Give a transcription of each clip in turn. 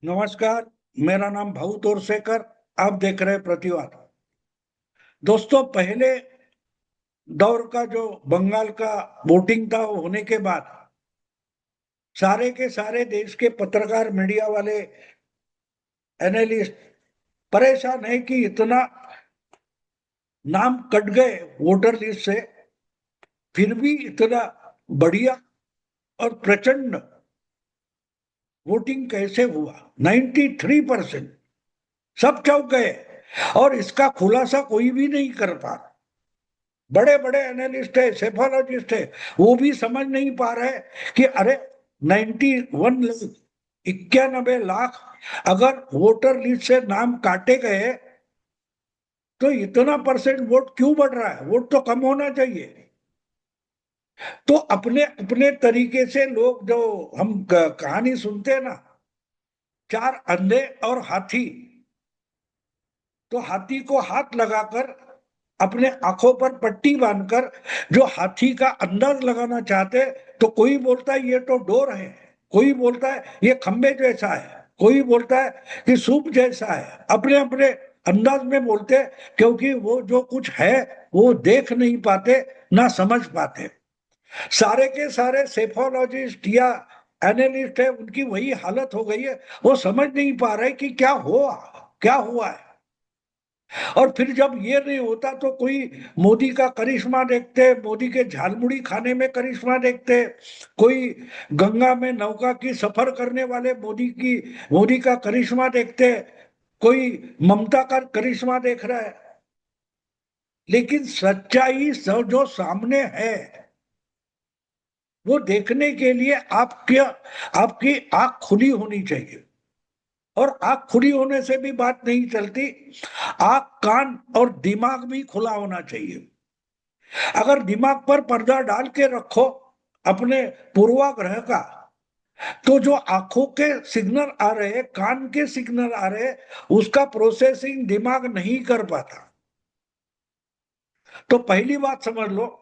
नमस्कार। मेरा नाम भाऊ तोरसेकर। आप देख रहे हैं प्रतिवाद। दोस्तों, पहले दौर का जो बंगाल का वोटिंग था, वो होने के बाद सारे के सारे देश के पत्रकार, मीडिया वाले, एनालिस्ट परेशान है कि इतना नाम कट गए वोटर लिस्ट से, फिर भी इतना बढ़िया और प्रचंड वोटिंग कैसे हुआ। 93%। सब चौंक गए और इसका खुलासा कोई भी नहीं कर पा। बड़े बड़े एनालिस्ट है, सेफोलॉजिस्ट है, वो भी समझ नहीं पा रहे कि अरे 91 लाख, 91 लाख अगर वोटर लिस्ट से नाम काटे गए तो इतना परसेंट वोट क्यों बढ़ रहा है? वोट तो कम होना चाहिए। तो अपने अपने तरीके से लोग, जो हम कहानी सुनते हैं ना, चार अंधे और हाथी, तो हाथी को हाथ लगाकर, अपने आंखों पर पट्टी बांधकर जो हाथी का अंदाज लगाना चाहते, तो कोई बोलता है ये तो डोर है, कोई बोलता है ये खंबे जैसा है, कोई बोलता है कि सूप जैसा है। अपने अपने अंदाज में बोलते हैं, क्योंकि वो जो कुछ है वो देख नहीं पाते, ना समझ पाते। सारे के सारे सेफोलॉजिस्ट या एनालिस्ट है, उनकी वही हालत हो गई है। वो समझ नहीं पा रहे कि क्या हुआ है। और फिर जब ये नहीं होता तो कोई मोदी का करिश्मा देखते, मोदी के झालमुड़ी खाने में करिश्मा देखते, कोई गंगा में नौका की सफर करने वाले मोदी का करिश्मा देखते, कोई ममता का करिश्मा देख रहा है। लेकिन सच्चाई जो सामने है, वो देखने के लिए आपकी आंख खुली होनी चाहिए। और आंख खुली होने से भी बात नहीं चलती, आंख, कान और दिमाग भी खुला होना चाहिए। अगर दिमाग पर पर्दा डाल के रखो अपने पूर्वाग्रह का, तो जो आंखों के सिग्नल आ रहे, कान के सिग्नल आ रहे, उसका प्रोसेसिंग दिमाग नहीं कर पाता। तो पहली बात समझ लो,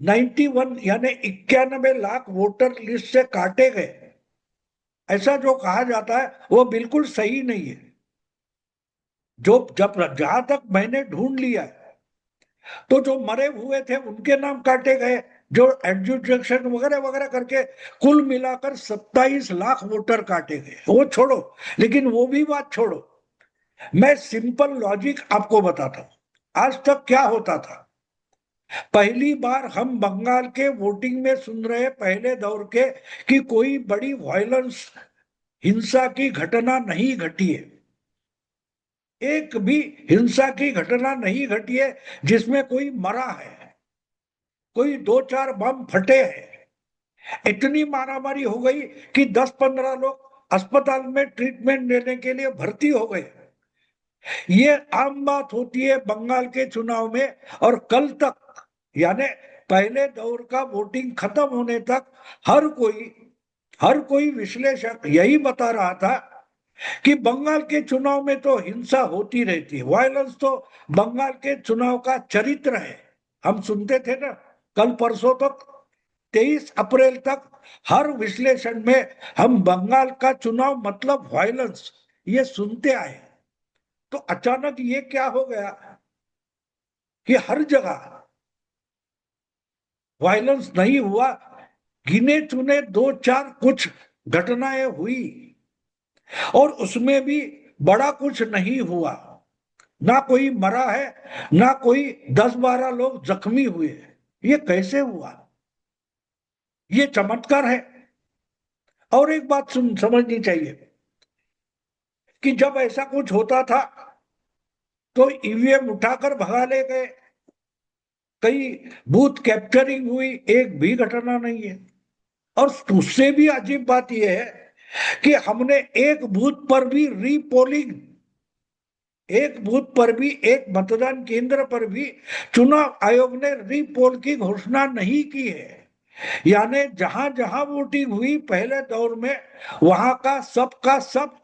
91 यानी 91 लाख वोटर लिस्ट से काटे गए, ऐसा जो कहा जाता है वो बिल्कुल सही नहीं है। जो जब जहां तक मैंने ढूंढ लिया है, तो जो मरे हुए थे उनके नाम काटे गए, जो एडजुडिकेशन वगैरह वगैरह करके कुल मिलाकर 27 लाख वोटर काटे गए। वो छोड़ो, लेकिन वो भी बात छोड़ो, मैं सिंपल लॉजिक आपको बताता हूं। आज तक क्या होता था? पहली बार हम बंगाल के वोटिंग में सुन रहे, पहले दौर के, कि कोई बड़ी वायलेंस, हिंसा की घटना नहीं घटी है। एक भी हिंसा की घटना नहीं घटी है जिसमें कोई मरा है, कोई दो चार बम फटे हैं। इतनी मारामारी हो गई कि 10-15 लोग अस्पताल में ट्रीटमेंट लेने के लिए भर्ती हो गए। ये आम बात होती है बंगाल के चुनाव में। और कल तक, यानी पहले दौर का वोटिंग खत्म होने तक, हर कोई हर कोई विश्लेषक यही बता रहा था कि बंगाल के चुनाव में तो हिंसा होती रहती है, वायलेंस तो बंगाल के चुनाव का चरित्र है। हम सुनते थे ना, कल परसों तक, 23 अप्रैल तक, हर विश्लेषण में हम बंगाल का चुनाव मतलब वायलेंस, ये सुनते आए। तो अचानक ये क्या हो गया कि हर जगह वायलेंस नहीं हुआ, गिने चुने दो चार कुछ घटनाएं हुई, और उसमें भी बड़ा कुछ नहीं हुआ। ना कोई मरा है, ना कोई 10-12 लोग जख्मी हुए। ये कैसे हुआ? ये चमत्कार है। और एक बात समझनी चाहिए कि जब ऐसा कुछ होता था तो ईवीएम उठाकर भगा ले गए, कई बूथ कैप्चरिंग हुई, एक भी घटना नहीं है। और उससे भी अजीब बात यह है कि हमने एक बूथ पर भी रीपोलिंग, एक बूथ पर भी, एक मतदान केंद्र पर भी चुनाव आयोग ने रीपोल की घोषणा नहीं की है। यानी जहां जहां वोटिंग हुई पहले दौर में, वहां का सब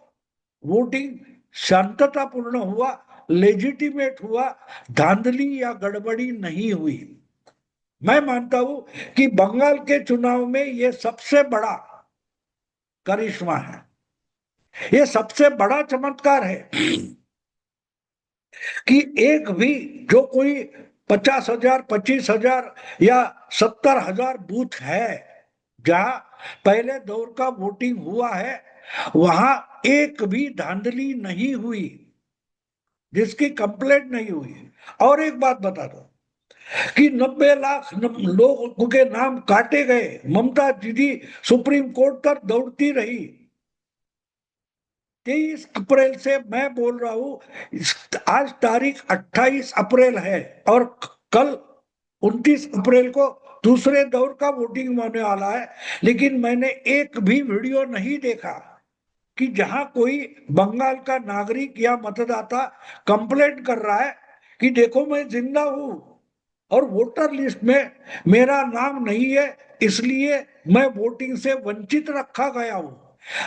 वोटिंग शांततापूर्ण हुआ, लेजिटिमेट हुआ, धांधली या गड़बड़ी नहीं हुई। मैं मानता हूं कि बंगाल के चुनाव में यह सबसे बड़ा करिश्मा है। ये सबसे बड़ा चमत्कार है कि एक भी, जो कोई 50,000, 25,000 या 70,000 बूथ है जहां पहले दौर का वोटिंग हुआ है, वहां एक भी धांधली नहीं हुई, जिसकी कंप्लेंट नहीं हुई। और एक बात बता दो कि 90 लाख लोगों के नाम काटे गए, ममता दीदी सुप्रीम कोर्ट तक दौड़ती रही। 23 अप्रैल से मैं बोल रहा हूं, आज तारीख 28 अप्रैल है, और कल 29 अप्रैल को दूसरे दौर का वोटिंग होने वाला है, लेकिन मैंने एक भी वीडियो नहीं देखा कि जहां कोई बंगाल का नागरिक या मतदाता कंप्लेंट कर रहा है कि देखो मैं जिंदा हूं और वोटर लिस्ट में मेरा नाम नहीं है, इसलिए मैं वोटिंग से वंचित रखा गया हूं।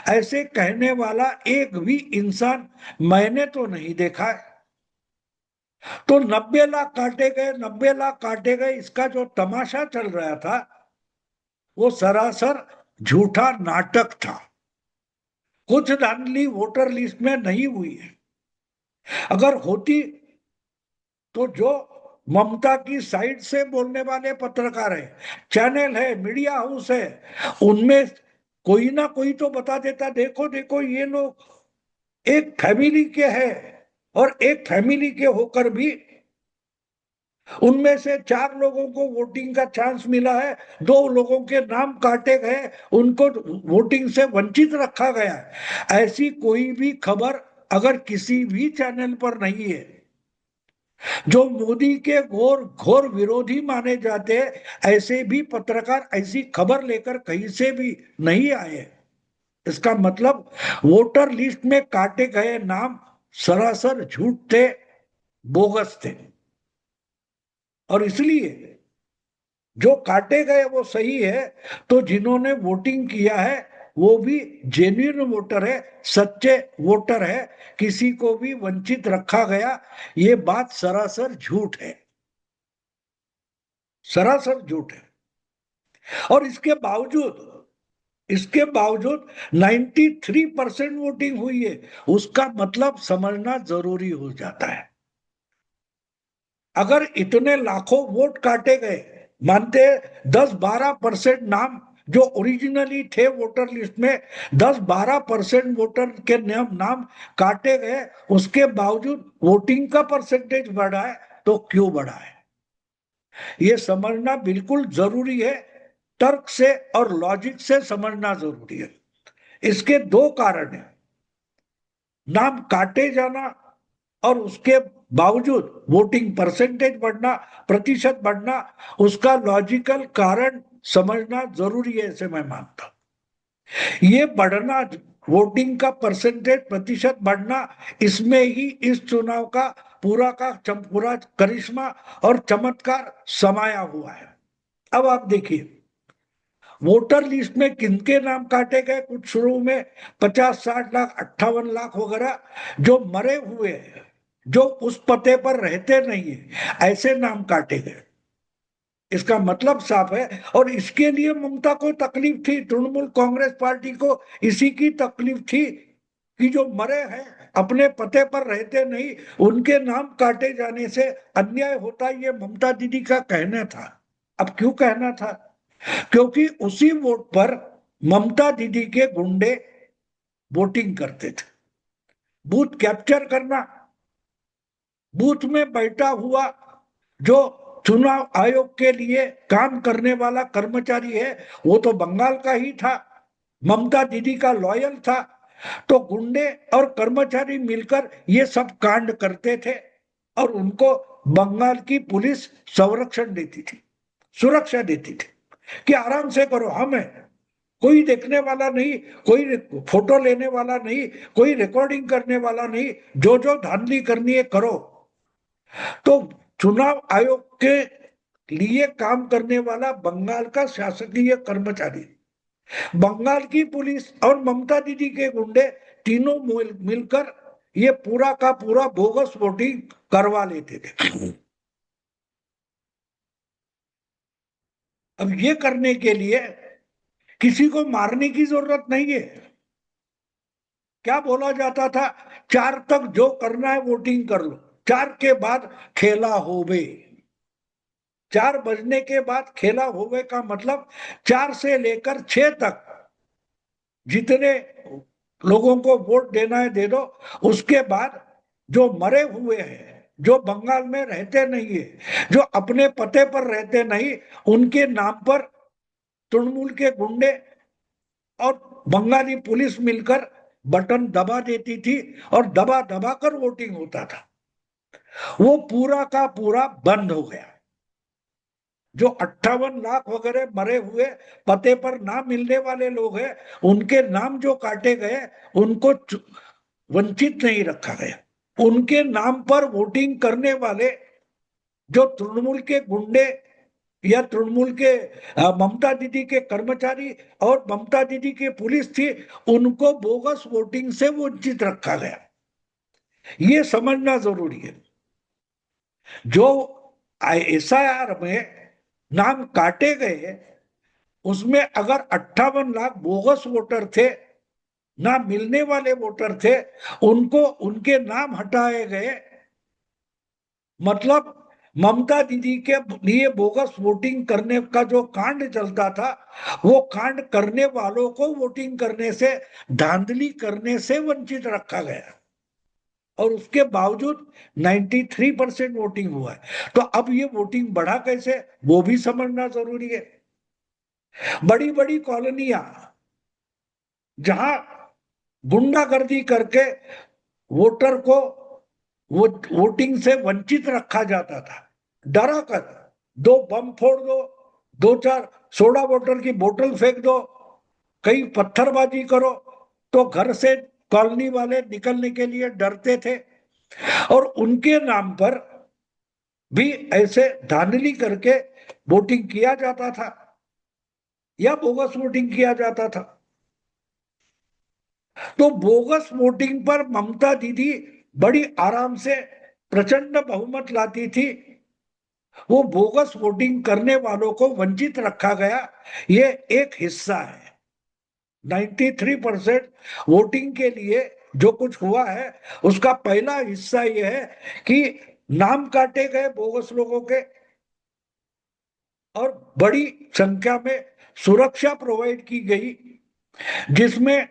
ऐसे कहने वाला एक भी इंसान मैंने तो नहीं देखा है। तो 90 लाख काटे गए, 90 लाख काटे गए, इसका जो तमाशा चल रहा था वो सरासर झूठा नाटक था। कुछ धांधली वोटर लिस्ट में नहीं हुई है। अगर होती तो जो ममता की साइड से बोलने वाले पत्रकार है, चैनल है, मीडिया हाउस है, उनमें कोई ना कोई तो बता देता, देखो देखो ये लोग एक फैमिली के हैं, और एक फैमिली के होकर भी उनमें से 4 लोगों को वोटिंग का चांस मिला है, 2 लोगों के नाम काटे गए, उनको वोटिंग से वंचित रखा गया है। ऐसी कोई भी खबर अगर किसी भी चैनल पर नहीं है, जो मोदी के घोर घोर विरोधी माने जाते हैं, ऐसे भी पत्रकार ऐसी खबर लेकर कहीं से भी नहीं आए। इसका मतलब वोटर लिस्ट में काटे गए नाम सरासर झूठ थे, बोगस थे। और इसलिए जो काटे गए वो सही है, तो जिन्होंने वोटिंग किया है वो भी जेन्युइन वोटर है, सच्चे वोटर है, किसी को भी वंचित रखा गया, ये बात सरासर झूठ है, सरासर झूठ है। और इसके बावजूद 93% वोटिंग हुई है, उसका मतलब समझना जरूरी हो जाता है। अगर इतने लाखों वोट काटे गए, मानते 10-12% नाम जो ओरिजिनली थे वोटर लिस्ट में, 10-12% वोटर के नाम काटे गए, उसके बावजूद वोटिंग का परसेंटेज बढ़ा है, तो क्यों बढ़ा है ये समझना बिल्कुल जरूरी है। तर्क से और लॉजिक से समझना जरूरी है। इसके दो कारण हैं, नाम काटे जाना और उसके बावजूद वोटिंग परसेंटेज बढ़ना, प्रतिशत बढ़ना। उसका लॉजिकल कारण समझना जरूरी है, ऐसे मैं मानता हूं। ये बढ़ना, वोटिंग का परसेंटेज प्रतिशत बढ़ना, इसमें ही इस चुनाव का पूरा करिश्मा और चमत्कार समाया हुआ है। अब आप देखिए, वोटर लिस्ट में किनके नाम काटे गए, कुछ शुरू में 50-60 लाख, 58 लाख वगैरह जो मरे हुए हैं, जो उस पते पर रहते नहीं है, ऐसे नाम काटे गए। इसका मतलब साफ है। और इसके लिए ममता को तकलीफ थी, तृणमूल कांग्रेस पार्टी को इसी की तकलीफ थी कि जो मरे हैं, अपने पते पर रहते नहीं, उनके नाम काटे जाने से अन्याय होता, ये ममता दीदी का कहना था। अब क्यों कहना था? क्योंकि उसी वोट पर ममता दीदी के गुंडे वोटिंग करते थे। बूथ कैप्चर करना, बूथ में बैठा हुआ जो चुनाव आयोग के लिए काम करने वाला कर्मचारी है, वो तो बंगाल का ही था, ममता दीदी का लॉयल था। तो गुंडे और कर्मचारी मिलकर ये सब कांड करते थे, और उनको बंगाल की पुलिस संरक्षण देती थी, सुरक्षा देती थी कि आराम से करो, हम है, कोई देखने वाला नहीं, कोई फोटो लेने वाला नहीं, कोई रिकॉर्डिंग करने वाला नहीं, जो जो धांधली करनी है करो। तो चुनाव आयोग के लिए काम करने वाला बंगाल का शासकीय कर्मचारी, बंगाल की पुलिस और ममता दीदी के गुंडे, तीनों मिलकर ये पूरा का पूरा बोगस वोटिंग करवा लेते थे। अब ये करने के लिए किसी को मारने की जरूरत नहीं है। क्या बोला जाता था? 4 तक जो करना है वोटिंग कर लो, 4 के बाद खेला होवे। 4 बजने के बाद खेला होवे का मतलब 4 से लेकर 6 तक जितने लोगों को वोट देना है दे दो। उसके बाद जो मरे हुए हैं, जो बंगाल में रहते नहीं है, जो अपने पते पर रहते नहीं, उनके नाम पर तृणमूल के गुंडे और बंगाली पुलिस मिलकर बटन दबा देती थी और दबा दबा कर वोटिंग होता था। वो पूरा का पूरा बंद हो गया। जो 58 लाख वगैरह मरे हुए पते पर ना मिलने वाले लोग हैं, उनके नाम जो काटे गए, उनको वंचित नहीं रखा गया। उनके नाम पर वोटिंग करने वाले जो तृणमूल के गुंडे या तृणमूल के ममता दीदी के कर्मचारी और ममता दीदी की पुलिस थी, उनको बोगस वोटिंग से वंचित रखा गया। ये समझना जरूरी है। जो एसआईआर में नाम काटे गए, उसमें अगर 58 लाख बोगस वोटर थे, ना मिलने वाले वोटर थे, उनको उनके नाम हटाए गए, मतलब ममता दीदी के लिए बोगस वोटिंग करने का जो कांड चलता था, वो कांड करने वालों को वोटिंग करने से, धांधली करने से वंचित रखा गया। और उसके बावजूद 93% वोटिंग हुआ है। तो अब ये वोटिंग बढ़ा कैसे, वो भी समझना जरूरी है। बड़ी बड़ी कॉलोनियां जहां गुंडागर्दी करके वोटर को वोटिंग से वंचित रखा जाता था, डरा कर, 2 बम फोड़ दो, 2-4 सोडा वाटर की बोतल फेंक दो, कहीं पत्थरबाजी करो, तो घर से कॉलोनी वाले निकलने के लिए डरते थे। और उनके नाम पर भी ऐसे धांधली करके वोटिंग किया जाता था या बोगस वोटिंग किया जाता था। तो बोगस वोटिंग पर ममता दीदी बड़ी आराम से प्रचंड बहुमत लाती थी। वो बोगस वोटिंग करने वालों को वंचित रखा गया, ये एक हिस्सा है। 93% वोटिंग के लिए जो कुछ हुआ है, उसका पहला हिस्सा यह है कि नाम काटे गए बोगस लोगों के और बड़ी संख्या में सुरक्षा प्रोवाइड की गई, जिसमें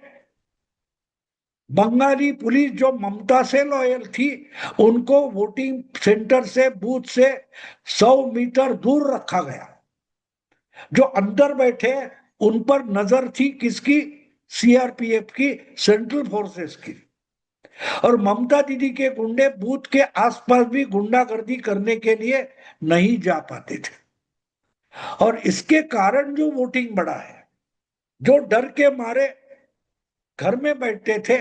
बंगाली पुलिस जो ममता से लॉयल थी, उनको वोटिंग सेंटर से, बूथ से 100 मीटर दूर रखा गया। जो अंदर बैठे उन पर नजर थी किसकी? सीआरपीएफ की, सेंट्रल फोर्सेस की। और ममता दीदी के गुंडे बूथ के आसपास भी गुंडागर्दी करने के लिए नहीं जा पाते थे। और इसके कारण जो वोटिंग बढ़ा है, जो डर के मारे घर में बैठते थे,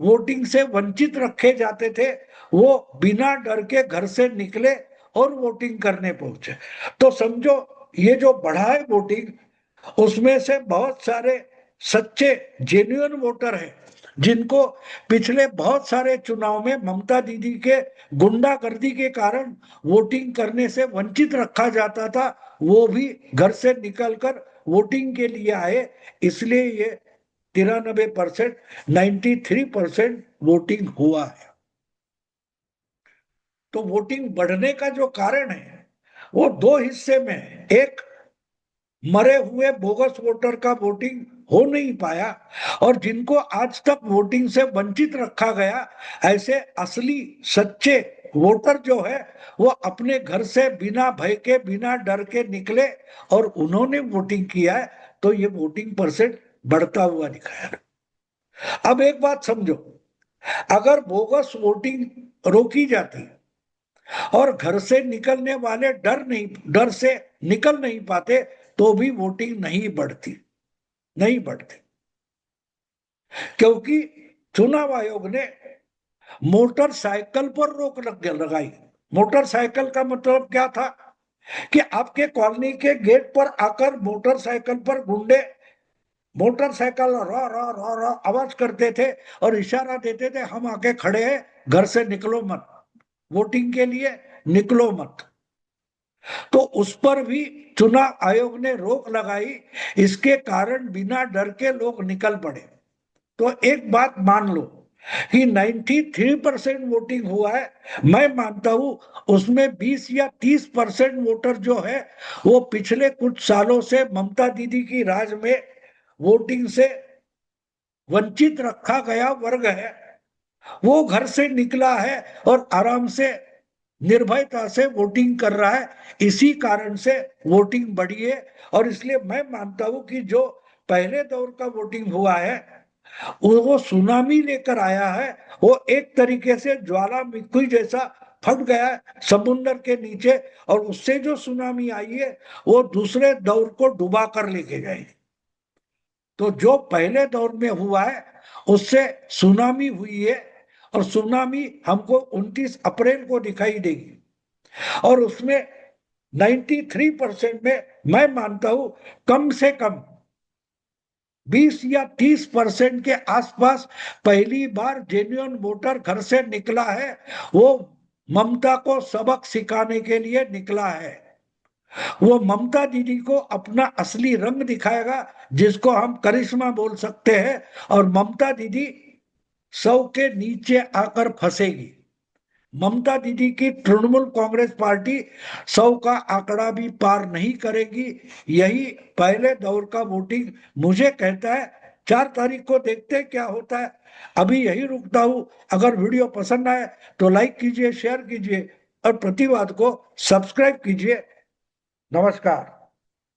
वोटिंग से वंचित रखे जाते थे, वो बिना डर के घर से निकले और वोटिंग करने पहुंचे। तो समझो, ये जो बढ़ा है वोटिंग, उसमें से बहुत सारे सच्चे जेन्युइन वोटर हैं, जिनको पिछले बहुत सारे चुनाव में ममता दीदी के गुंडागर्दी के कारण वोटिंग करने से वंचित रखा जाता था, वो भी घर से निकलकर वोटिंग के लिए आए। इसलिए ये 93%, 93% वोटिंग हुआ है। तो वोटिंग बढ़ने का जो कारण है, वो दो हिस्से में है। एक, मरे हुए बोगस वोटर का वोटिंग हो नहीं पाया, और जिनको आज तक वोटिंग से वंचित रखा गया, ऐसे असली सच्चे वोटर जो है, वो अपने घर से बिना भय के, बिना डर के निकले और उन्होंने वोटिंग किया है। तो ये वोटिंग परसेंट बढ़ता हुआ दिखाया। अब एक बात समझो, अगर बोगस वोटिंग रोकी जाती और घर से निकलने वाले डर से निकल नहीं पाते, तो भी वोटिंग नहीं बढ़ती, नहीं बढ़ती। क्योंकि चुनाव आयोग ने मोटरसाइकिल पर रोक लगाई। मोटरसाइकिल का मतलब क्या था कि आपके कॉलोनी के गेट पर आकर मोटरसाइकिल पर गुंडे मोटरसाइकिल रा रा रा रा आवाज करते थे और इशारा देते थे, हम आके खड़े हैं, घर से निकलो मत, वोटिंग के लिए निकलो मत। तो उस पर भी चुनाव आयोग ने रोक लगाई। इसके कारण बिना डर के लोग निकल पड़े। तो एक बात मान लो कि 93% वोटिंग हुआ है, मैं मानता हूं उसमें 20 या 30% वोटर जो है वो पिछले कुछ सालों से ममता दीदी की राज में वोटिंग से वंचित रखा गया वर्ग है, वो घर से निकला है और आराम से निर्भयता से वोटिंग कर रहा है। इसी कारण से वोटिंग बढ़ी है। और इसलिए मैं मानता हूं कि जो पहले दौर का वोटिंग हुआ है वो सुनामी लेकर आया है। वो एक तरीके से ज्वालामुखी जैसा फट गया है समुन्द्र के नीचे, और उससे जो सुनामी आई है वो दूसरे दौर को डुबा कर लेके जाएगी। तो जो पहले दौर में हुआ है उससे सुनामी हुई है, और सुनामी हमको 29 अप्रैल को दिखाई देगी। और उसमें 93% में मैं मानता हूं कम से कम 20 या 30% के आसपास पहली बार जेन्युइन वोटर घर से निकला है। वो ममता को सबक सिखाने के लिए निकला है। वो ममता दीदी को अपना असली रंग दिखाएगा, जिसको हम करिश्मा बोल सकते हैं। और ममता दीदी 100 के नीचे आकर फंसेगी। ममता दीदी की तृणमूल कांग्रेस पार्टी 100 का आंकड़ा भी पार नहीं करेगी। यही पहले दौर का वोटिंग मुझे कहता है। 4 तारीख को देखते हैं क्या होता है। अभी यही रुकता हूं। अगर वीडियो पसंद आए तो लाइक कीजिए, शेयर कीजिए और प्रतिवाद को सब्सक्राइब कीजिए। नमस्कार।